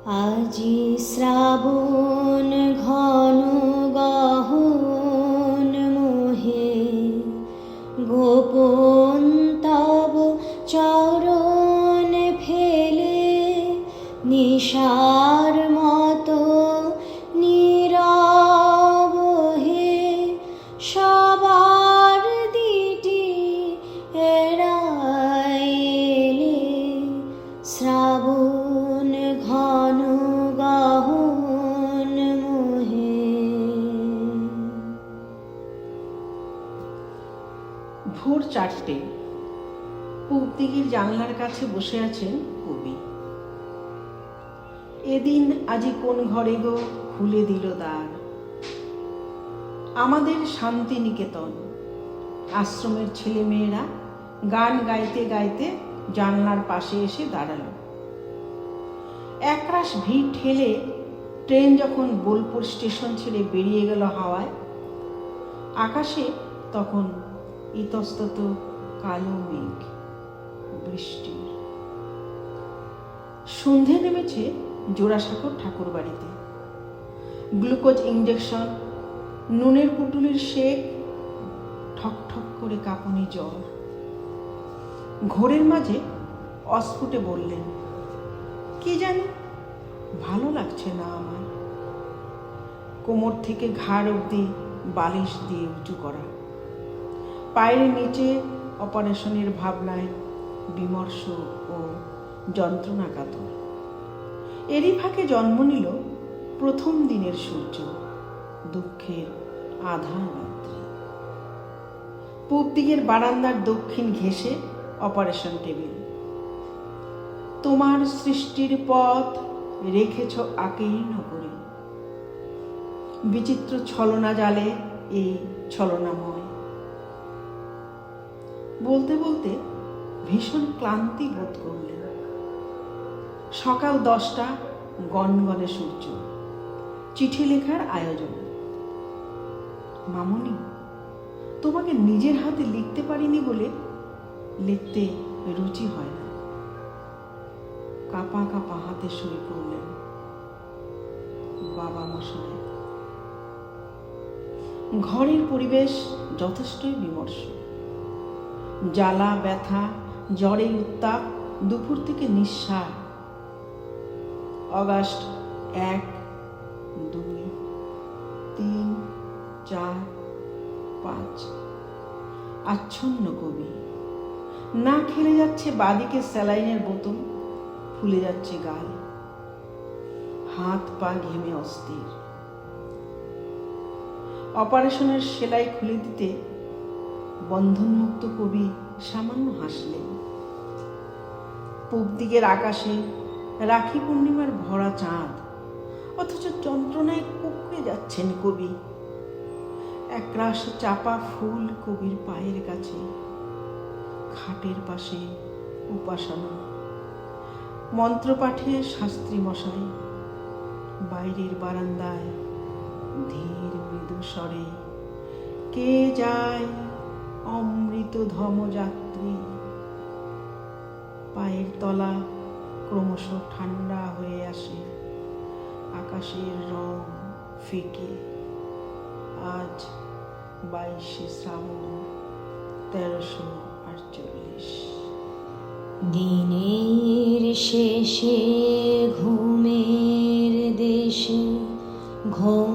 আজি শ্রাবণ ঘন গহন মোহে, গোপন তব চরণ ফেলে নিশার মতো নীরব হে, সবার দিটি এড়াইলে শ্রাবণ ঘন গহন মোহে। ভোর 4টে। পূব দিকের জানলার কাছে বসে আছেন কবি। এদিন আজি কোন ঘরে গো খুলে দিল দ্বার, আমাদের শান্তিনিকেতন। আশ্রমের ছেলে মেয়েরা গান গাইতে গাইতে জানলার পাশে এসে দাঁড়ালো। একরাশ ভিড় ঠেলে ট্রেন যখন বোলপুর স্টেশন ছেড়ে বেরিয়ে গেল হাওয়ায়, আকাশে তখন ইতস্তত কালো মেঘ, বৃষ্টির। সন্ধে নেমেছে জোড়াসাঁকোর ঠাকুর বাড়িতে। গ্লুকোজ ইঞ্জেকশন, নুনের পুটুলির শেক, ঠক ঠক করে কাঁপুনি জ্বর। ঘোরের মাঝে অস্ফুটে বললেন, কি জানি ভালো লাগছে না আমার। কোমর থেকে ঘাড় অবধি বালিশ দিয়ে উঁচু করা, পায়ের নিচে অপারেশনের ভাবনায় বিমর্ষ ও যন্ত্রণাকাতর। এরই ফাঁকে জন্ম নিল প্রথম দিনের সূর্য, দুঃখের আধার রাত্রি। পূব দিকের বারান্দার দক্ষিণ ঘেঁষে অপারেশন টেবিল। তোমার সৃষ্টির পথ রেখেছ আকীর্ণ করে, বিচিত্র ছলনা জালে এই ছলনাময়। বলতে বলতে ভীষণ ক্লান্তি বোধ করলেন। সকাল 10টা, গনগনে সূর্য, চিঠি লেখার আয়োজন। মামনি, তোমাকে নিজের হাতে লিখতে পারিনি বলে লিখতে রুচি হয় না। কাঁপা কাঁপা হাতে সই করলেন বাবা মশাই। ঘরের পরিবেশ যথেষ্টই বিমর্ষ। জ্বালা ব্যথা, জ্বরের উত্তাপ দুপুর থেকে নিঃশ্বাস। অগাস্ট 1, 2, 3, 4, 5। আচ্ছন্ন কবি। না খেলে যাচ্ছে বাদিকে স্যালাইনের বোতল, ফুলে যাচ্ছে গাল, হাত পা ঘেমে অস্থির। অপারেশনের সেলাই খুলে দিতে বন্ধনমুক্ত কবি সামান্য হাসলেন। পূব দিকের আকাশে রাখি পূর্ণিমার ভরা চাঁদ, অথচ যন্ত্রণায় কুঁকড়ে যাচ্ছেন কবি। একরাশ চাপা ফুল কবির পায়ের কাছে, খাটের পাশে উপাসনা, মন্ত্রপাঠে শাস্ত্রী মশাই। বাইরের বারান্দায় ধীর মৃদু স্বরে কে যায় অমৃত ধমযাত্রী। পায়ের তলা ক্রমশ ঠান্ডা হয়ে আসে, আকাশের রং ফিকে। আজ 22শে শ্রাবণ, 1348। দিনের শেষে ঘুমের দেশে ঘুম